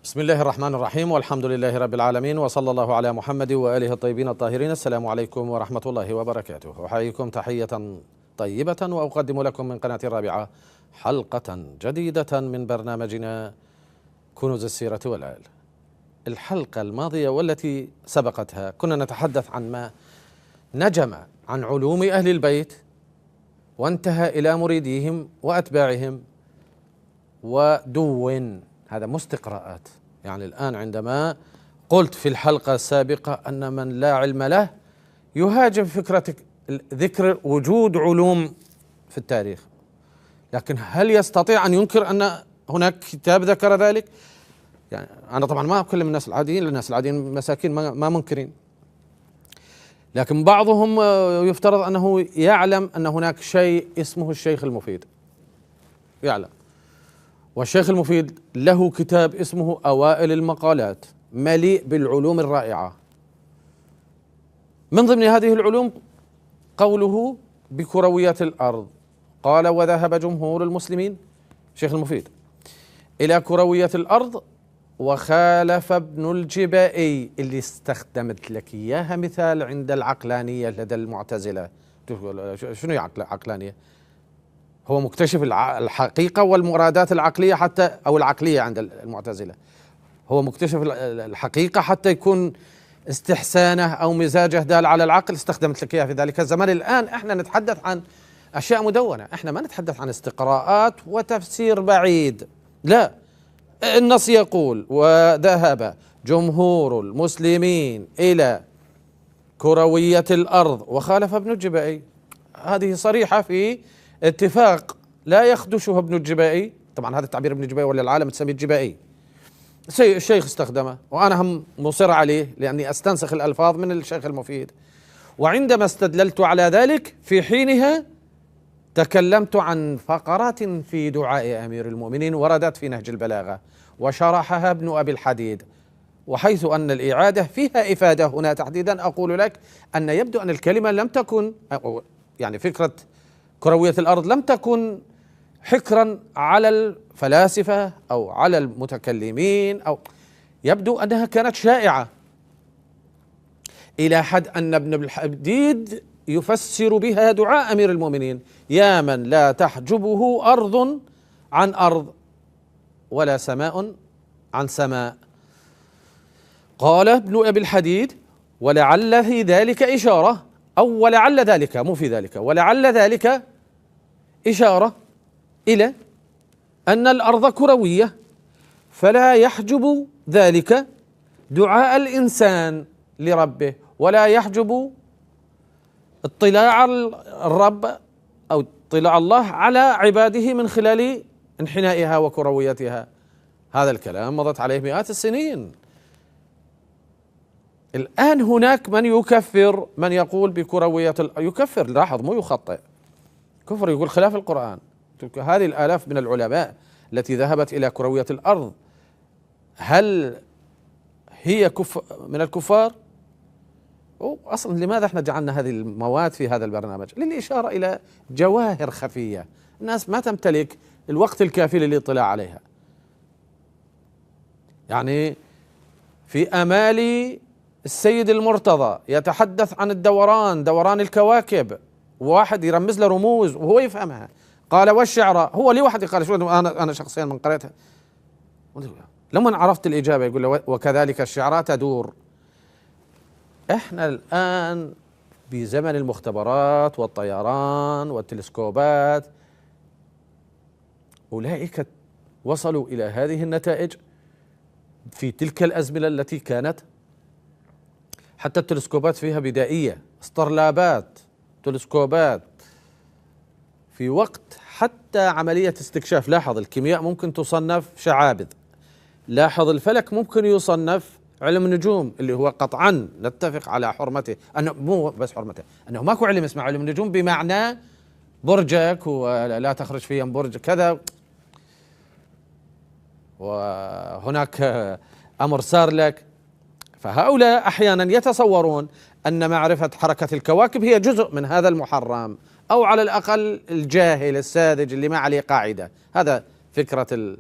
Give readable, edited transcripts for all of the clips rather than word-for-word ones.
بسم الله الرحمن الرحيم، والحمد لله رب العالمين، وصلى الله على محمد وآله الطيبين الطاهرين. السلام عليكم ورحمة الله وبركاته. أحييكم تحية طيبة وأقدم لكم من قناة الرابعة حلقة جديدة من برنامجنا كنوز السيرة والآل. الحلقة الماضية والتي سبقتها كنا نتحدث عن ما نجم عن علوم أهل البيت وانتهى إلى مريديهم وأتباعهم ودون. هذا مستقراءات. يعني الآن عندما قلت في الحلقة السابقة أن من لا علم له يهاجم فكرة ذكر وجود علوم في التاريخ، لكن هل يستطيع أن ينكر أن هناك كتاب ذكر ذلك؟ يعني أنا طبعا ما أكلم الناس العاديين، الناس العاديين مساكين ما منكرين، لكن بعضهم يفترض أنه يعلم أن هناك شيء اسمه الشيخ المفيد، يعلم. والشيخ المفيد له كتاب اسمه أوائل المقالات مليء بالعلوم الرائعة. من ضمن هذه العلوم قوله بكرويات الأرض. قال: وذهب جمهور المسلمين، الشيخ المفيد، إلى كروية الأرض، وخالف ابن الجبائي، اللي استخدمت لك إياها مثال عند العقلانية لدى المعتزلة. شنو عقلانية؟ هو مكتشف الحقيقة والمرادات العقلية حتى، أو العقلية عند المعتزلة، هو مكتشف الحقيقة حتى يكون استحسانه أو مزاجه دال على العقل. استخدمت لك إياها في ذلك الزمان. الآن إحنا نتحدث عن أشياء مدونة، إحنا ما نتحدث عن استقراءات وتفسير بعيد، لا. النص يقول: وذهب جمهور المسلمين إلى كروية الأرض وخالف ابن الجبائي. هذه صريحة في اتفاق لا يخدشه ابن الجبائي. طبعا هذا التعبير ابن الجبائي ولا العالم تسميه الجبائي، الشيخ استخدمه، وأنا هم مصر عليه لأني أستنسخ الألفاظ من الشيخ المفيد. وعندما استدللت على ذلك في حينها تكلمت عن فقرات في دعاء أمير المؤمنين وردت في نهج البلاغة وشرحها ابن أبي الحديد، وحيث أن الإعادة فيها إفادة. هنا تحديدا أقول لك أن يبدو أن الكلمة لم تكن، يعني فكرة كروية الأرض لم تكن حكرا على الفلاسفة أو على المتكلمين، أو يبدو أنها كانت شائعة إلى حد أن ابن الحديد يفسر بها دعاء أمير المؤمنين: يا من لا تحجبه أرض عن أرض ولا سماء عن سماء. قال ابن أبي الحديد: ولعل في ذلك إشارة، أو ولعل ذلك، مو في ذلك، ولعل ذلك إشارة إلى أن الأرض كروية، فلا يحجب ذلك دعاء الإنسان لربه، ولا يحجب اطلاع الرب أو اطلاع الله على عباده من خلال انحنائها وكرويتها. هذا الكلام مضت عليه مئات السنين. الآن هناك من يكفر، من يقول بكروية يكفر، لاحظ، مو يخطئ، كفر، يقول خلاف القرآن. هذه الآلاف من العلماء التي ذهبت إلى كروية الأرض، هل هي من الكفار؟ أصلا لماذا احنا جعلنا هذه المواد في هذا البرنامج؟ للإشارة إلى جواهر خفية الناس ما تمتلك الوقت الكافي للاطلاع عليها. يعني في أمال السيد المرتضى يتحدث عن الدوران، دوران الكواكب، واحد يرمز له رموز وهو يفهمها. قال: والشعراء، هو لي واحد قال، شو أنا شخصيا من قريتها لما عرفت الإجابة يقول له: وكذلك الشعراء تدور. احنا الآن بزمن المختبرات والطيران والتلسكوبات، أولئك وصلوا إلى هذه النتائج في تلك الأزمنة التي كانت حتى التلسكوبات فيها بدائية، اسطرلابات، تلسكوبات في وقت حتى عملية استكشاف. لاحظ الكيمياء ممكن تصنف شعابذ، لاحظ الفلك ممكن يصنف علم النجوم، اللي هو قطعا نتفق على حرمته، أنه مو بس حرمته، أنه ماكو علم اسمه علم النجوم بمعنى برجك ولا تخرج فيها برج كذا، وهناك أمر صار لك. فهؤلاء أحيانا يتصورون أن معرفة حركة الكواكب هي جزء من هذا المحرم، أو على الأقل الجاهل الساذج اللي ما عليه قاعدة. هذا فكرة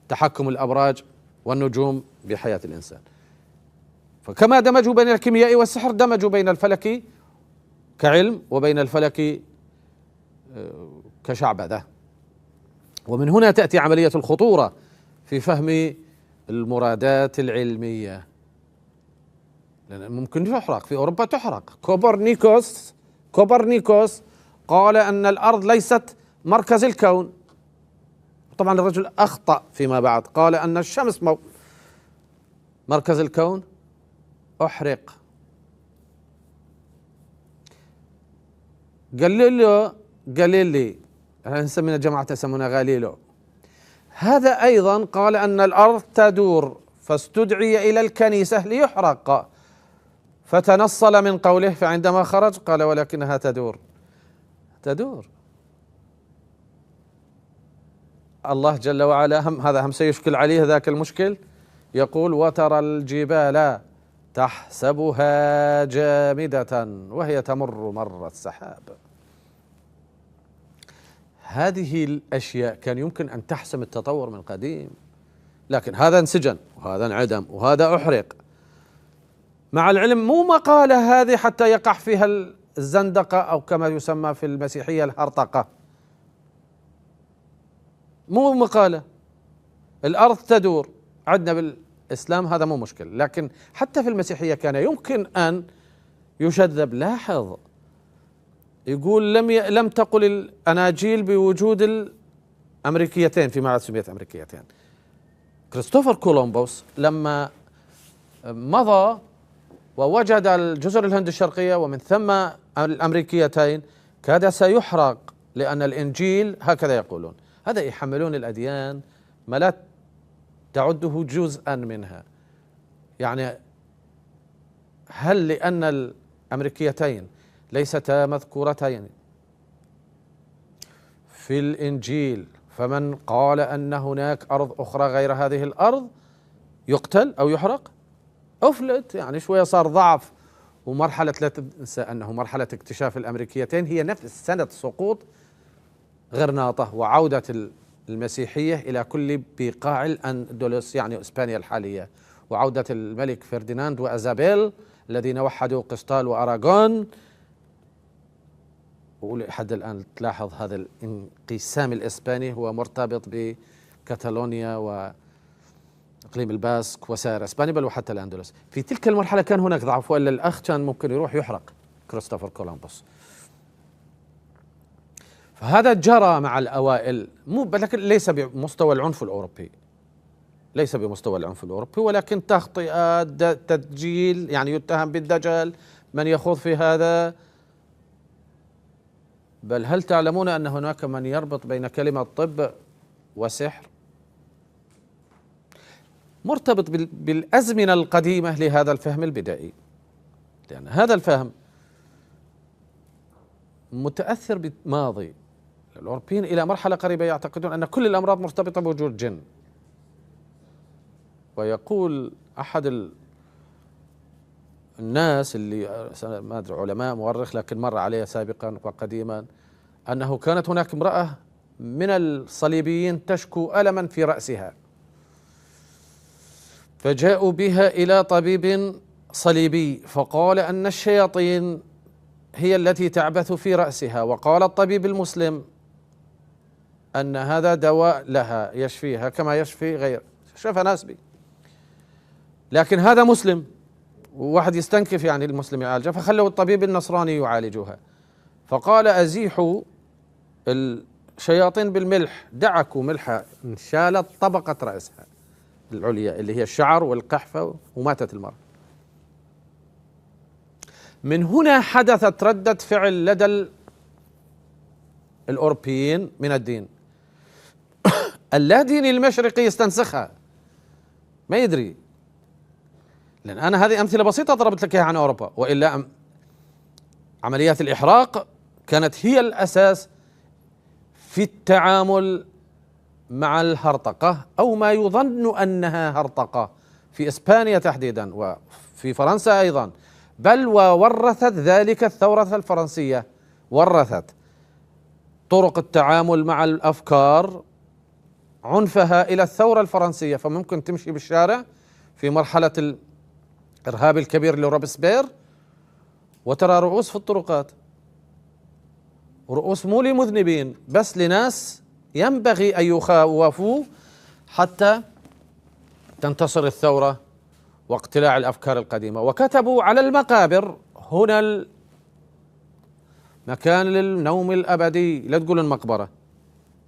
تحكم الأبراج والنجوم بحياة الإنسان. فكما دمجوا بين الكيمياء والسحر دمجوا بين الفلك كعلم وبين الفلك كشعبذة. ومن هنا تأتي عملية الخطورة في فهم المرادات العلمية، لأن ممكن تحرق في أوروبا، تحرق. كوبرنيكوس قال أن الأرض ليست مركز الكون. طبعا الرجل أخطأ فيما بعد، قال أن الشمس مركز الكون. أحرق. غاليلي احنا نسمينا جماعة يسمونها غاليلو، هذا أيضا قال أن الأرض تدور، فاستدعي إلى الكنيسة ليحرق، فتنصل من قوله، فعندما خرج قال ولكنها تدور. الله جل وعلا هذا هم سيشكل عليه ذاك المشكل، يقول وترى الجبال تحسبها جامدة وهي تمر مر السحاب. هذه الأشياء كان يمكن أن تحسم التطور من قديم، لكن هذا انسجن وهذا انعدم وهذا أحرق. مع العلم مو مقالة هذه حتى يقع فيها الزندقة أو كما يسمى في المسيحية الهرطقة، مو مقالة. الأرض تدور عندنا بالإسلام هذا مو مشكل، لكن حتى في المسيحية كان يمكن أن يشذب. لاحظ يقول لم تقل الأناجيل بوجود الأمريكيتين فيما عاد سميت أمريكيتين. كريستوفر كولومبوس لما مضى ووجد الجزر الهند الشرقية ومن ثم الأمريكيتين كاد سيحرق، لأن الإنجيل هكذا يقولون، هذا يحملون الأديان ما لا تعده جزءا منها. يعني هل لأن الأمريكيتين ليستا مذكورتين في الإنجيل فمن قال أن هناك أرض أخرى غير هذه الأرض يقتل أو يحرق؟ أفلت، يعني شوية صار ضعف. ومرحلة لا تنسى أنه مرحلة اكتشاف الأمريكيتين هي نفس سنة سقوط غرناطة وعودة المسيحية إلى كل بقاع الأندلس، يعني إسبانيا الحالية، وعودة الملك فرديناند وأزابيل الذين وحدوا قسطال وأراغون. ولحد الآن تلاحظ هذا الانقسام الإسباني هو مرتبط بكاتالونيا وإقليم الباسك وسائر إسبانيا بل وحتى الأندلس. في تلك المرحلة كان هناك ضعف، وإلا الأخ كان ممكن يروح يحرق كريستوفر كولومبوس. فهذا جرى مع الأوائل، لكن ليس بمستوى العنف الأوروبي، ليس بمستوى العنف الأوروبي، ولكن تخطئات، تدجيل، يعني يتهم بالدجل من يخوض في هذا. بل هل تعلمون أن هناك من يربط بين كلمة طب وسحر؟ مرتبط بالأزمنة القديمة لهذا الفهم البدائي، لأن هذا الفهم متأثر بالماضي. الأوروبيين إلى مرحلة قريبة يعتقدون أن كل الأمراض مرتبطة بوجود جن. ويقول أحد الناس اللي ما أدري علماء مؤرخ لكن مر عليه سابقا وقديما أنه كانت هناك امرأة من الصليبيين تشكو ألما في رأسها، فجاءوا بها إلى طبيب صليبي فقال أن الشياطين هي التي تعبث في رأسها، وقال الطبيب المسلم أن هذا دواء لها يشفيها كما يشفي غير شفى ناس بي. لكن هذا مسلم وواحد يستنكف يعني المسلم يعالجه، فخلوا الطبيب النصراني يعالجوها. فقال أزيحوا الشياطين بالملح، دعكوا ملحة انشالت طبقة رأسها العليا اللي هي الشعر والقحفة، وماتت المرأة. من هنا حدثت ردة فعل لدى الأوروبيين من الدين. اللاديني المشرقي يستنسخها، ما يدري، لأن أنا هذه أمثلة بسيطة ضربت لك إياها عن أوروبا، وإلا عمليات الإحراق كانت هي الأساس في التعامل مع الهرطقة أو ما يظن أنها هرطقة في إسبانيا تحديدا وفي فرنسا أيضا، بل وورثت ذلك الثورة الفرنسية، ورثت طرق التعامل مع الأفكار عنفها إلى الثورة الفرنسية، فممكن تمشي بالشارع في مرحلة الإرهاب الكبير لروبسبير وترى رؤوس في الطرقات، رؤوس مو لمذنبين بس لناس ينبغي أن يخاوفوا حتى تنتصر الثورة واقتلاع الأفكار القديمة. وكتبوا على المقابر: هنا مكان للنوم الأبدي. لا تقول المقبرة،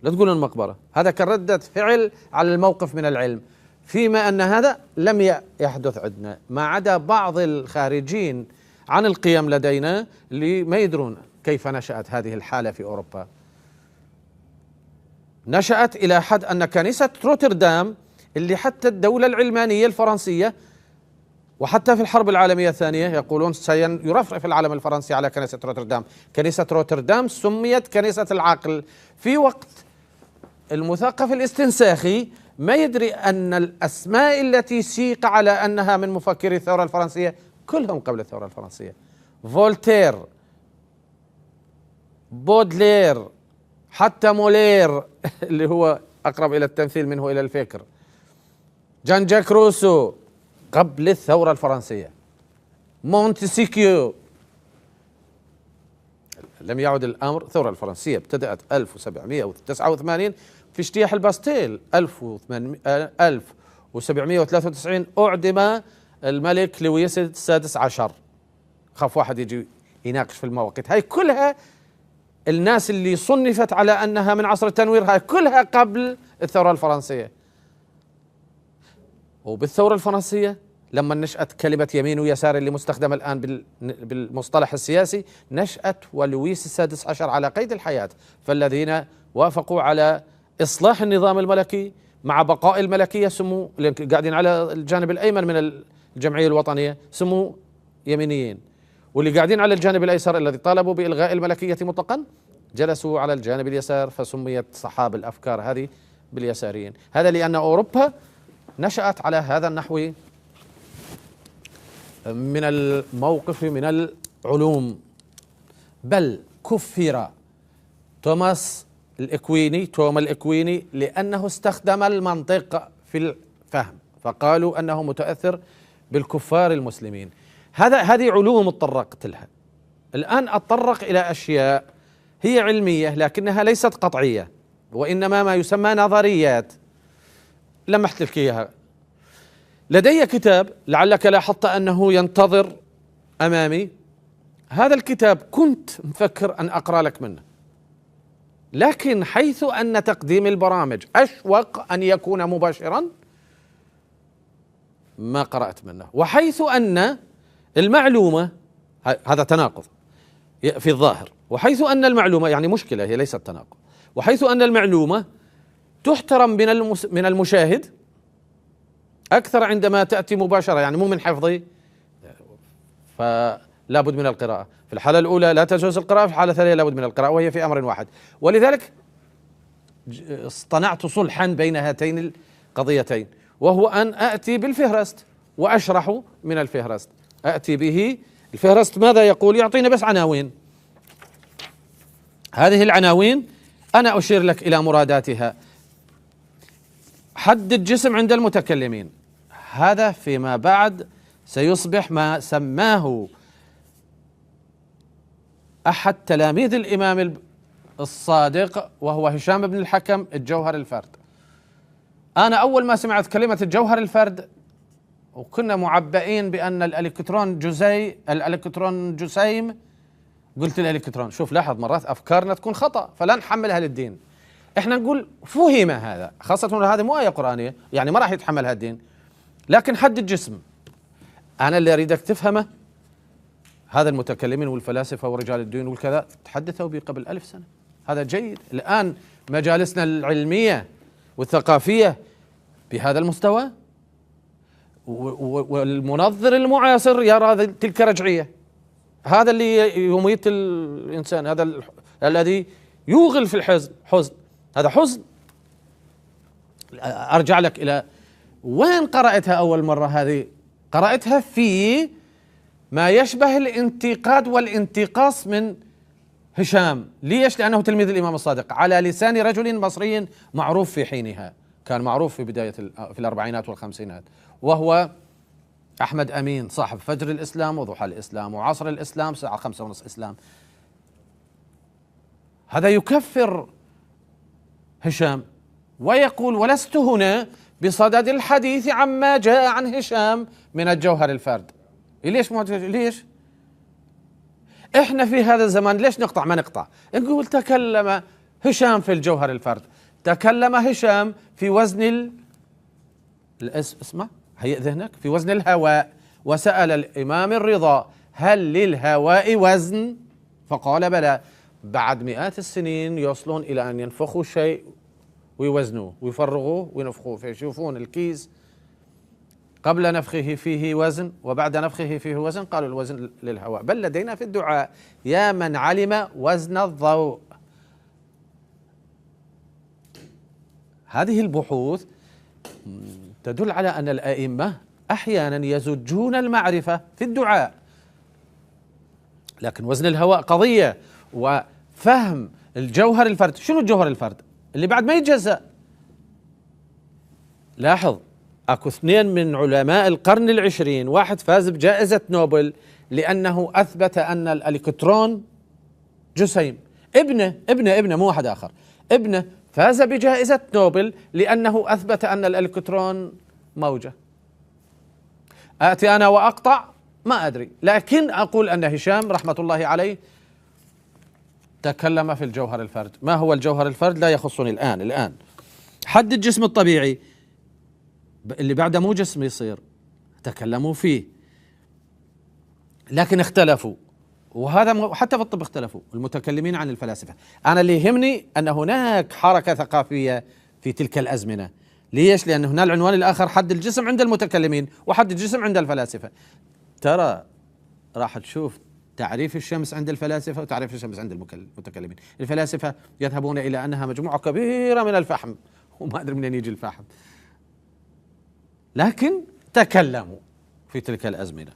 لا تقول المقبرة. هذا كردة فعل على الموقف من العلم، فيما أن هذا لم يحدث عندنا، ما عدا بعض الخارجين عن القيم لدينا اللي ما يدرون كيف نشأت هذه الحالة في أوروبا. نشأت إلى حد أن كنيسة روتردام اللي حتى الدولة العلمانية الفرنسية وحتى في الحرب العالمية الثانية يقولون سيرفرف العلم الفرنسي على كنيسة روتردام. كنيسة روتردام سميت كنيسة العقل، في وقت المثقف الاستنساخي ما يدري أن الأسماء التي سيق على أنها من مفكري الثورة الفرنسية كلهم قبل الثورة الفرنسية: فولتير، بودلير، حتى مولير اللي هو أقرب إلى التمثيل منه إلى الفكر، جان جاك روسو قبل الثورة الفرنسية، مونتسكيو. لم يعد الأمر. الثورة الفرنسية ابتدأت 1789 في اجتياح الباستيل. 1793 أعدم الملك لويس السادس عشر. خاف واحد يجي يناقش في المواقيت هاي كلها. الناس اللي صنفت على أنها من عصر التنوير هاي كلها قبل الثورة الفرنسية. وبالثورة الفرنسية لما نشأت كلمة يمين ويسار اللي مستخدمة الآن بالمصطلح السياسي، نشأت ولويس السادس عشر على قيد الحياة، فالذين وافقوا على إصلاح النظام الملكي مع بقاء الملكية سموا، اللي قاعدين على الجانب الأيمن من الجمعية الوطنية سموا يمينيين، واللي قاعدين على الجانب الأيسر الذي طالبوا بإلغاء الملكية مطلقا جلسوا على الجانب اليسار، فسميت صحاب الأفكار هذه باليساريين. هذا لأن أوروبا نشأت على هذا النحو من الموقف من العلوم. بل كفر توما الإكويني لأنه استخدم المنطق في الفهم، فقالوا أنه متأثر بالكفار المسلمين. هذه علوم اتطرقت لها. الآن أتطرق إلى أشياء هي علمية لكنها ليست قطعية، وإنما ما يسمى نظريات. لمحت لك إياها. لدي كتاب لعلك لاحظت أنه ينتظر أمامي. هذا الكتاب كنت مفكر أن أقرأ لك منه، لكن حيث أن تقديم البرامج أشوق أن يكون مباشرا ما قرأت منه، وحيث أن المعلومة، هذا تناقض في الظاهر، وحيث أن المعلومة يعني مشكلة هي ليست تناقض، وحيث أن المعلومة تحترم من المشاهد أكثر عندما تأتي مباشرة، يعني مو من حفظي، فلا بد من القراءة. في الحالة الأولى لا تجوز القراءة، في الحالة الثانية لا بد من القراءة، وهي في أمر واحد. ولذلك اصطنعت صلحا بين هاتين القضيتين، وهو أن أتي بالفهرست وأشرح من الفهرست. أتي به الفهرست ماذا يقول؟ يعطينا بس عناوين. هذه العناوين أنا أشير لك إلى مراداتها. حد الجسم عند المتكلمين، هذا فيما بعد سيصبح ما سماه أحد تلاميذ الإمام الصادق وهو هشام بن الحكم الجوهر الفرد. أنا أول ما سمعت كلمة الجوهر الفرد وكنا معبئين بأن الإلكترون جسيم، قلت الإلكترون. شوف لاحظ، مرات أفكارنا تكون خطأ فلا نحملها للدين. احنا نقول فهم هذا، خاصة هذه مو آية قرآنية يعني ما راح يتحملها الدين، لكن حد الجسم أنا اللي أريدك تفهمه. هذا المتكلمين والفلاسفة ورجال الدين والكذا تحدثوا به قبل 1000 سنة، هذا جيد. الآن مجالسنا العلمية والثقافية بهذا المستوى، والمنظر المعاصر يرى تلك رجعية. هذا اللي يميت الإنسان، هذا الذي يوغل في حزن، هذا حزن. أرجع لك إلى وين قرأتها أول مرة؟ هذه قرأتها في ما يشبه الانتقاد والانتقاص من هشام. ليش؟ لأنه تلميذ الإمام الصادق على لسان رجل مصري معروف في حينها، كان معروف في بداية في الأربعينات والخمسينات، وهو أحمد أمين صاحب فجر الإسلام وضحى الإسلام وعصر الإسلام ساعة 5:30 إسلام. هذا يكفر هشام ويقول ولست هنا بصدد الحديث عما جاء عن هشام من الجوهر الفرد. ليش احنا في هذا الزمان ليش نقطع؟ ما نقطع، نقول تكلم هشام في الجوهر الفرد، تكلم هشام في وزن اسمع هيئ ذهنك، في وزن الهواء، وسأل الإمام الرضا هل للهواء وزن؟ فقال بلى. بعد مئات السنين يوصلون إلى أن ينفخوا شيء ويوزنوه ويفرغوه وينفخوه، فيشوفون الكيس قبل نفخه فيه وزن وبعد نفخه فيه وزن، قالوا الوزن للهواء. بل لدينا في الدعاء يا من علم وزن الضوء. هذه البحوث تدل على أن الأئمة أحيانا يزجون المعرفة في الدعاء، لكن وزن الهواء قضية، وفهم الجوهر الفرد. شنو الجوهر الفرد اللي بعد ما يتجزأ؟ لاحظ اكو اثنين من علماء القرن العشرين، واحد فاز بجائزة نوبل لأنه أثبت أن الإلكترون جسيم، ابنه مو واحد آخر، ابنه فاز بجائزة نوبل لأنه أثبت أن الإلكترون موجة. آتي أنا وأقطع ما أدري، لكن أقول أن هشام رحمة الله عليه تكلم في الجوهر الفرد. ما هو الجوهر الفرد لا يخصني الآن. حد الجسم الطبيعي اللي بعده مو جسم يصير، تكلموا فيه لكن اختلفوا، وهذا حتى في الطب اختلفوا المتكلمين عن الفلاسفة. أنا اللي يهمني أن هناك حركة ثقافية في تلك الأزمنة. ليش؟ لأن هنا العنوان الآخر حد الجسم عند المتكلمين وحد الجسم عند الفلاسفة. ترى راح تشوف تعريف الشمس عند الفلاسفة وتعريف الشمس عند المتكلمين. الفلاسفة يذهبون إلى أنها مجموعة كبيرة من الفحم، وما أدري منين يجي الفحم، لكن تكلموا في تلك الأزمنة.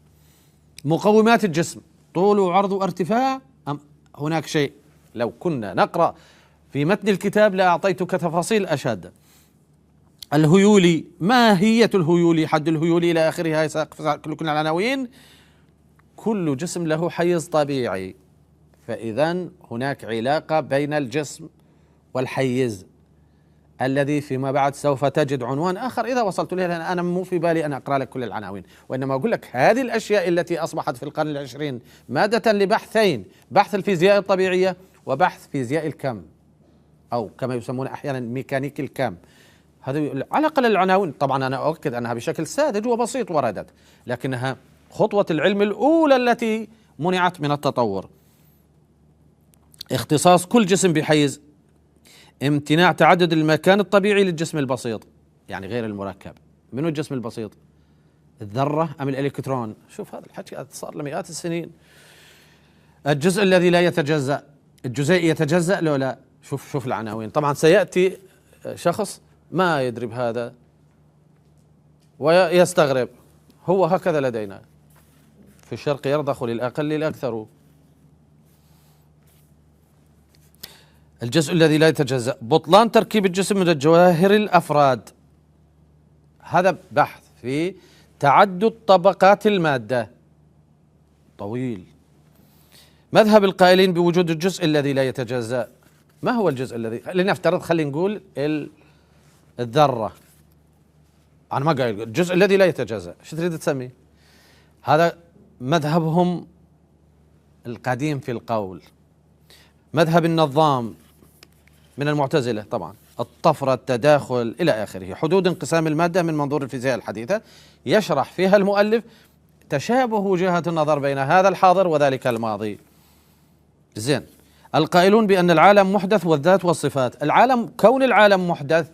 مقومات الجسم طول وعرض وارتفاع، أم هناك شيء لو كنا نقرأ في متن الكتاب لأعطيتك تفاصيل أشد. الهيولي، ماهية الهيولي، حد الهيولي إلى آخره، هاي كل العناوين. كل جسم له حيز طبيعي، فإذا هناك علاقة بين الجسم والحيز الذي فيما بعد سوف تجد عنوان آخر إذا وصلت له، لأن أنا مو في بالي أن أقرأ لك كل العناوين، وإنما أقول لك هذه الأشياء التي أصبحت في القرن العشرين مادة لبحثين: بحث الفيزياء الطبيعية وبحث فيزياء الكم، أو كما يسمون أحيانا ميكانيك الكم. هذه على الأقل العناوين. طبعا أنا أؤكد أنها بشكل ساذج وبسيط وردت، لكنها خطوة العلم الأولى التي منعت من التطور. اختصاص كل جسم بحيز، امتناع تعدد المكان الطبيعي للجسم البسيط، يعني غير المركب. منو الجسم البسيط؟ الذرة أم الإلكترون؟ شوف هذا الحكي صار له مئات السنين. الجزء الذي لا يتجزأ، الجزيء يتجزأ لو لا؟ شوف العناوين. طبعا سيأتي شخص ما يدري بهذا ويستغرب. هو هكذا لدينا في الشرق يرضخ للأقل للأكثر. الجزء الذي لا يتجزأ، بطلان تركيب الجسم من الجواهر الأفراد، هذا بحث في تعدد طبقات المادة طويل. مذهب القائلين بوجود الجزء الذي لا يتجزأ، ما هو الجزء الذي، لنفترض خلينا نقول الذرة، أنا ما قايل الجزء الذي لا يتجزأ، شو تريد تسميه؟ هذا مذهبهم القديم في القول. مذهب النظام من المعتزلة طبعا، الطفرة، التداخل إلى آخره. حدود انقسام المادة من منظور الفيزياء الحديثة، يشرح فيها المؤلف تشابه وجهات النظر بين هذا الحاضر وذلك الماضي. زين. القائلون بأن العالم محدث والذات والصفات، العالم، كون العالم محدث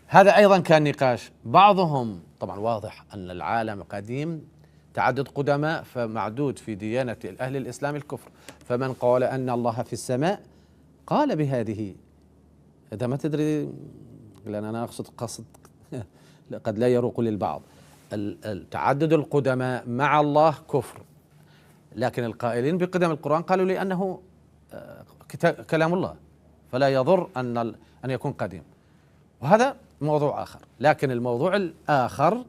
هذا أيضا كان نقاش. بعضهم طبعا واضح أن العالم قديم، تعدد قدماء، فمعدود في ديانة أهل الإسلام الكفر. فمن قال أن الله في السماء قال بهذه، إذا ما تدري، لأن أنا أقصد قصد قد لا يروق للبعض، تعدد القدماء مع الله كفر، لكن القائلين بقدم القرآن قالوا لأنه كلام الله، فلا يضر أن يكون قديم. وهذا موضوع آخر. لكن الموضوع الآخر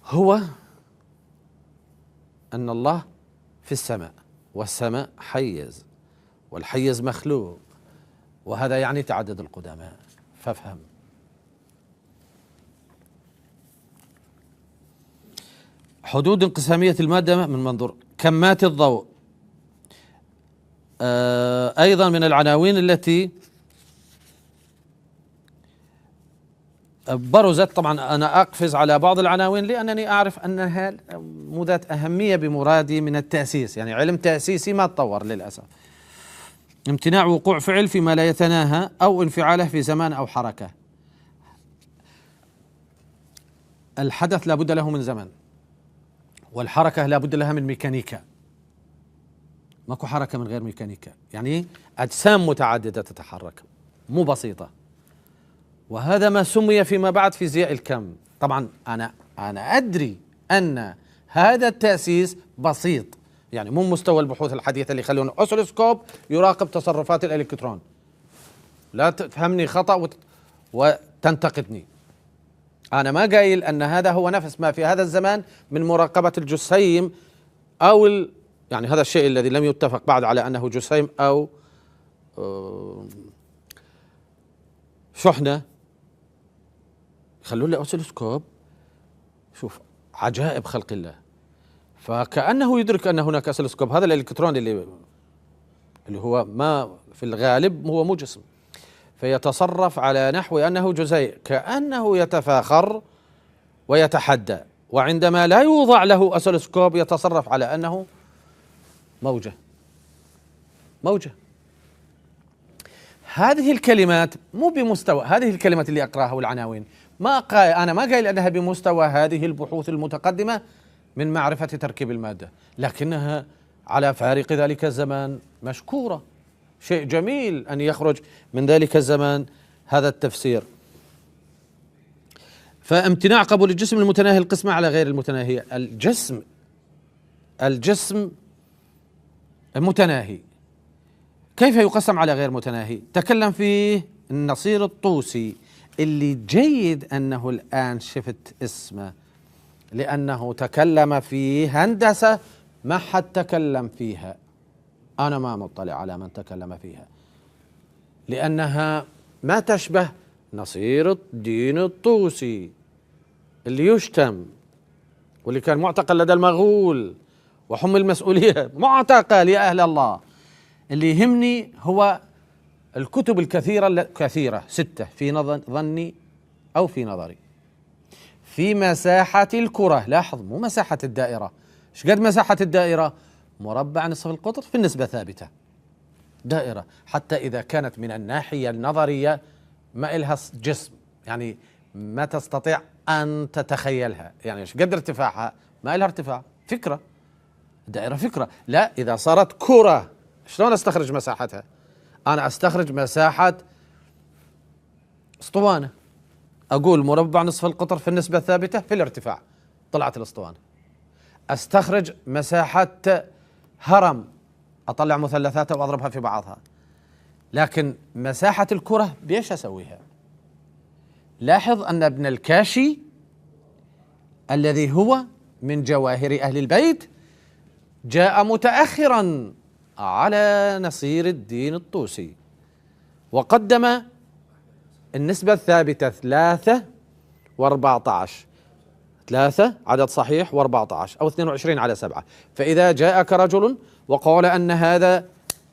هو أن الله في السماء، والسماء حيز، والحيز مخلوق، وهذا يعني تعدد القدماء. فافهم. حدود انقسامية المادة من منظور كمات الضوء أيضا من العناوين التي برزت. طبعا أنا أقفز على بعض العناوين لأنني أعرف أنها مو ذات أهمية بمرادي من التأسيس، يعني علم تأسيسي ما تطور للأسف. امتناع وقوع فعل فيما لا يتناهى أو انفعاله في زمان أو حركة. الحدث لا بد له من زمن، والحركة لا بد لها من ميكانيكا. ماكو حركة من غير ميكانيكا، يعني أجسام متعددة تتحرك مو بسيطة. وهذا ما سمي فيما بعد فيزياء الكم. طبعا أنا أدري أن هذا التأسيس بسيط، يعني مو مستوى البحوث الحديثة اللي يخلون أوسيلوسكوب يراقب تصرفات الإلكترون. لا تفهمني خطأ وتنتقدني. أنا ما قايل أن هذا هو نفس ما في هذا الزمان من مراقبة الجسيم أو يعني هذا الشيء الذي لم يتفق بعد على أنه جسيم أو شحنة. يخلون لي أوسيلوسكوب. شوف عجائب خلق الله. فكأنه يدرك أن هناك أوسيلوسكوب. هذا الإلكترون اللي هو ما في الغالب هو مو جسم، فيتصرف على نحو أنه جزيء، كأنه يتفاخر ويتحدى. وعندما لا يوضع له أوسيلوسكوب يتصرف على أنه موجة. هذه الكلمات مو بمستوى هذه الكلمات اللي أقرأها والعناوين، أنا ما قايل أنها بمستوى هذه البحوث المتقدمة من معرفة تركيب المادة، لكنها على فارق ذلك الزمان مشكورة. شيء جميل أن يخرج من ذلك الزمان هذا التفسير. فامتناع قبول الجسم المتناهي القسمة على غير المتناهي. الجسم المتناهي كيف يقسم على غير متناهي؟ تكلم فيه النصير الطوسي، اللي جيد أنه الآن شفت اسمه، لأنه تكلم في هندسة ما حد تكلم فيها. أنا ما مطلع على من تكلم فيها، لأنها ما تشبه نصير الدين الطوسي اللي يشتم، واللي كان معتقل لدى المغول وحمل المسؤولية. معتقل يا أهل الله. اللي يهمني هو الكتب كثيرة 6 في ظني أو في نظري في مساحة الكرة. لاحظ مو مساحة الدائرة. ايش قد مساحة الدائرة؟ مربع نصف القطر في النسبة ثابتة. دائرة حتى إذا كانت من الناحية النظرية ما إلها جسم، يعني ما تستطيع أن تتخيلها. يعني ايش قد ارتفاعها؟ ما إلها ارتفاع. فكرة الدائرة فكرة. لا، إذا صارت كرة شلون استخرج مساحتها؟ أنا استخرج مساحة اسطوانة، أقول مربع نصف القطر في النسبة الثابتة في الارتفاع، طلعت الاسطوانة. استخرج مساحة هرم، أطلع مثلثاتها وأضربها في بعضها. لكن مساحة الكرة بيش أسويها؟ لاحظ أن ابن الكاشي الذي هو من جواهر أهل البيت جاء متأخرا على نصير الدين الطوسي، وقدم النسبة الثابتة 3 و14. 3 عدد صحيح و14 أو 22 على 7. فإذا جاءك رجل وقال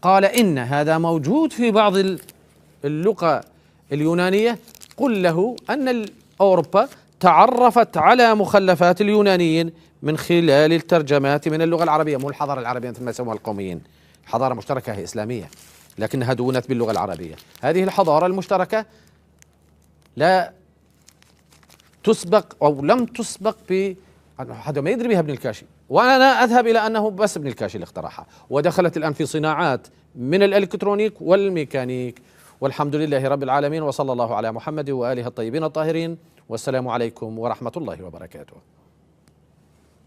قال إن هذا موجود في بعض اللغة اليونانية، قل له أن أوروبا تعرفت على مخلفات اليونانيين من خلال الترجمات من اللغة العربية، مو الحضارة العربية مثل ما يسموها القوميين. حضارة مشتركة هي إسلامية، لكنها دونت باللغة العربية. هذه الحضارة المشتركة لا تسبق أو لم تسبق حدا ما يدري بها ابن الكاشي، وأنا أذهب إلى أنه بس ابن الكاشي اللي اخترعها، ودخلت الآن في صناعات من الإلكترونيك والميكانيك. والحمد لله رب العالمين، وصلى الله على محمد وآله الطيبين الطاهرين، والسلام عليكم ورحمة الله وبركاته.